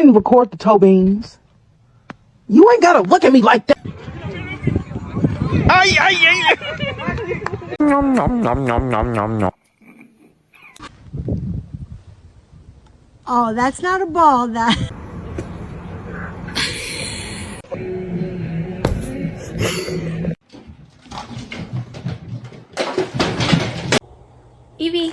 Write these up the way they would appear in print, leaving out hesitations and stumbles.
can record the toe beans. You ain't gotta look at me like that. Ay, ay, ay. Nom, nom, nom, nom, nom, nom, nom. Oh, that's not a ball, that. Evie.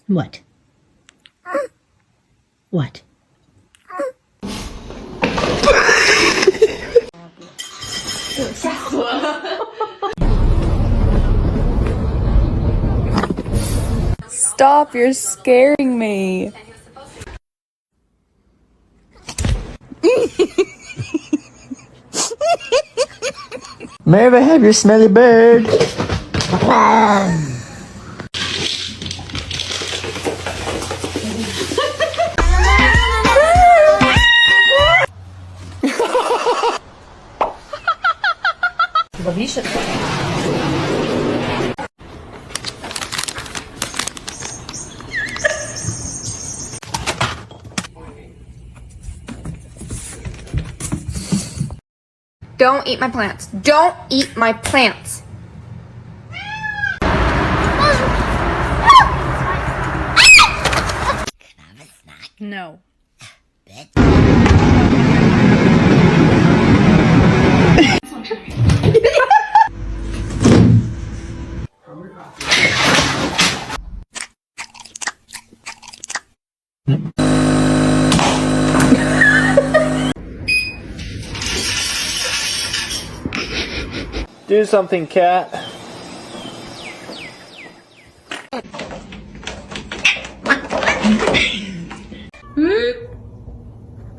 What? What? Stop, you're scaring me. May I have your smelly bird? Don't eat my plants. Don't eat my plants. No. Do something, cat.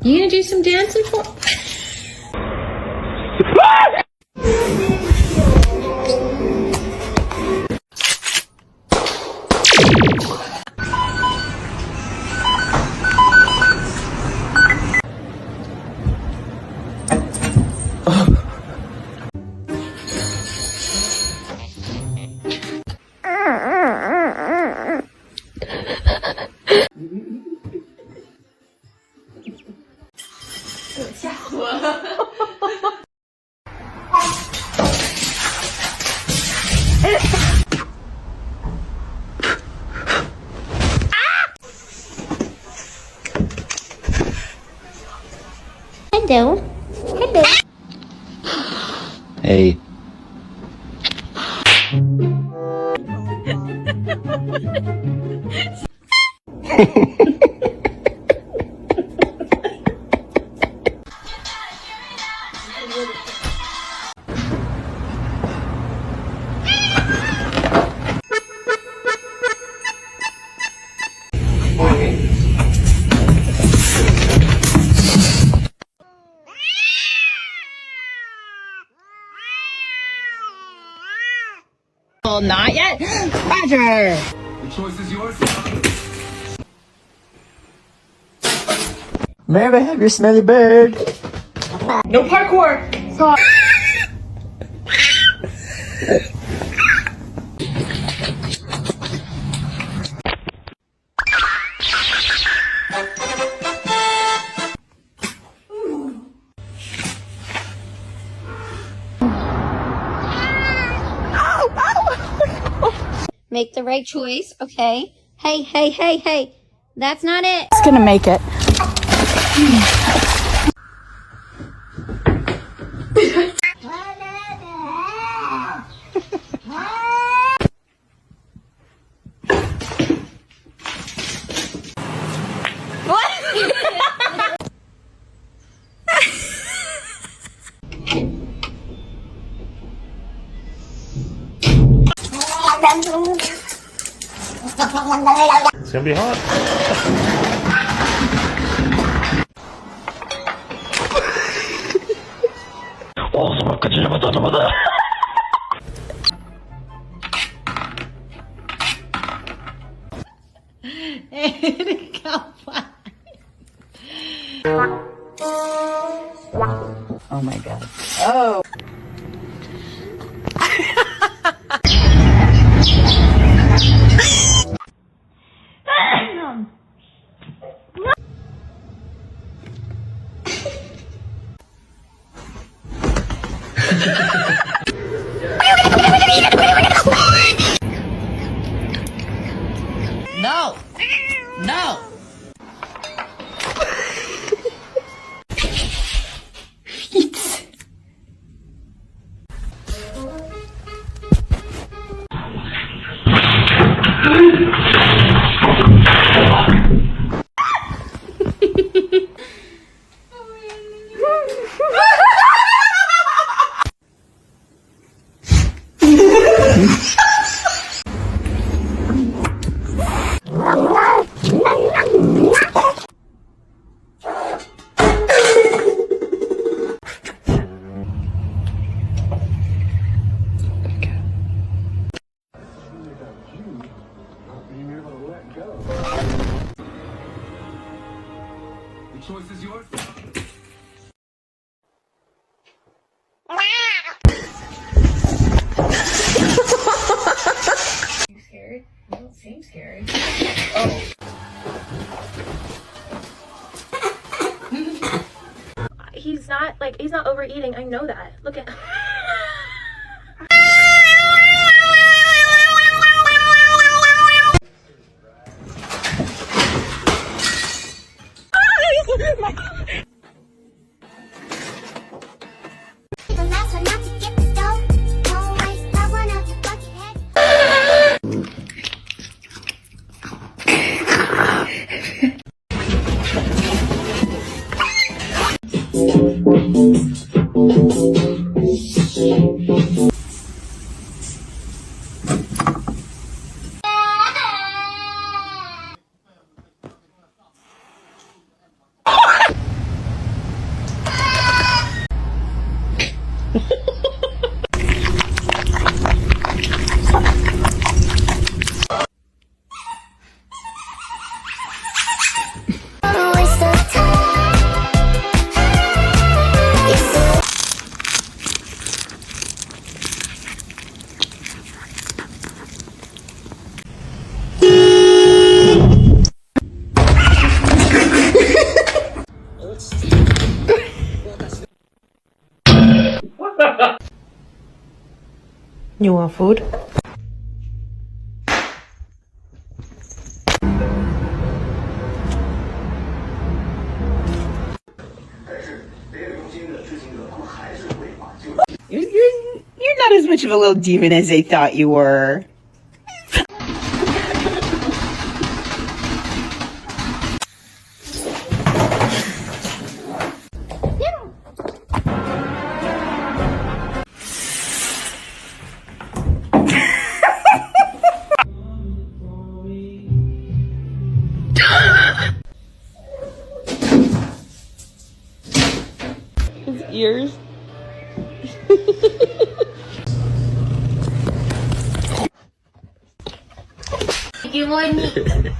You gonna do some dancing for? Hello. Hello. Hey. Well, not yet. Roger. The choice is yours. May I have your smelly bird? No parkour. Sorry. Make the right choice, okay? Hey, hey, hey, hey. That's not it. It's gonna make it. It's gonna be hot. Come on. Oh my god. Oh. No! No! You scared? You don't seem scared. He's not overeating. I know that. Look at You want food? You're not as much of a little demon as they thought you were. His ears. You wouldn't.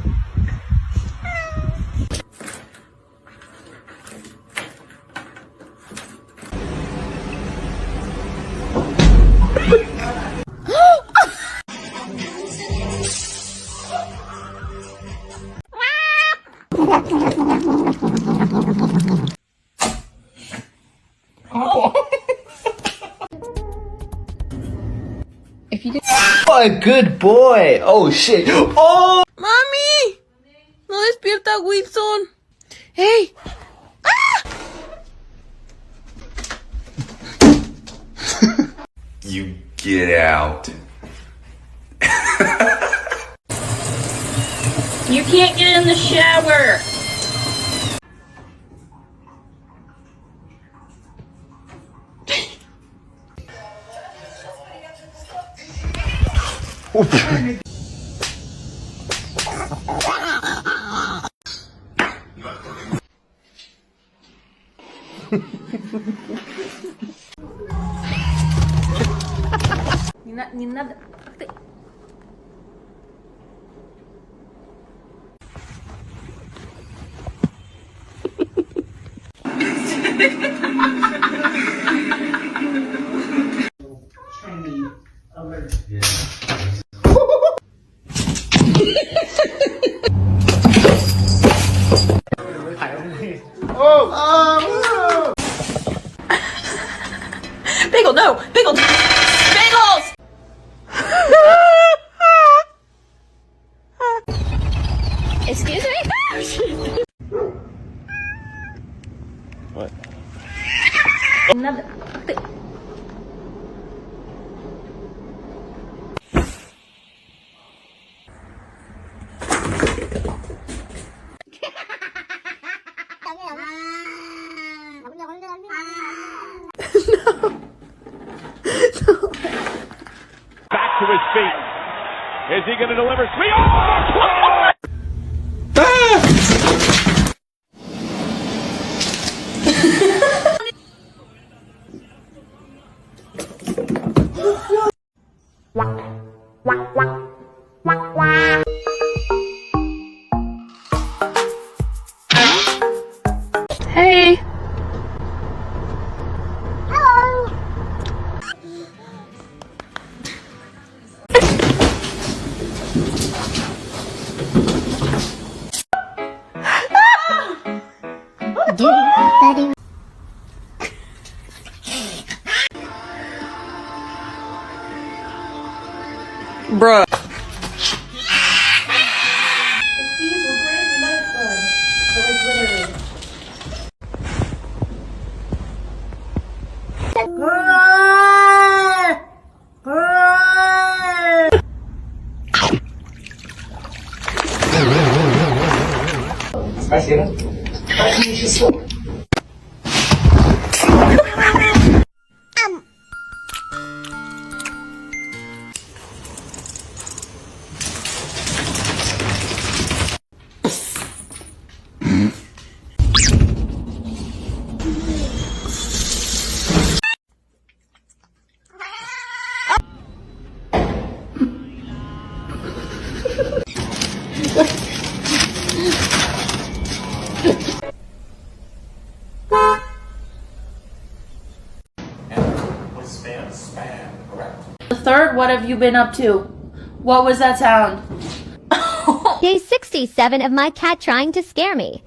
Oh, a good boy. Oh, shit. Oh! ¡Mami! ¡No despierta Wilson! ¡Hey! You get out. You can't get in the shower. Не надо. Ты... Bagel, no! Bagel! Bagels! Excuse me? What? Another. Back to his feet. Is he going to deliver? Sweet. Oh! Hey. Bruh. The third, what have you been up to? What was that sound? Day 67 of my cat trying to scare me.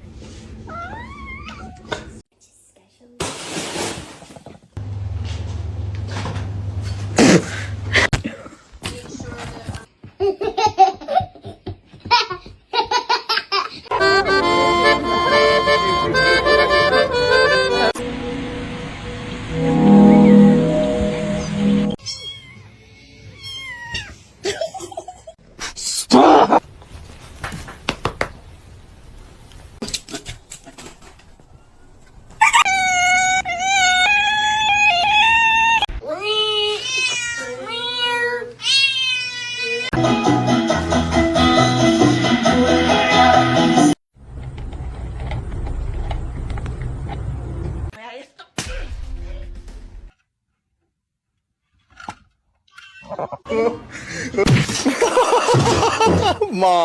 Mom.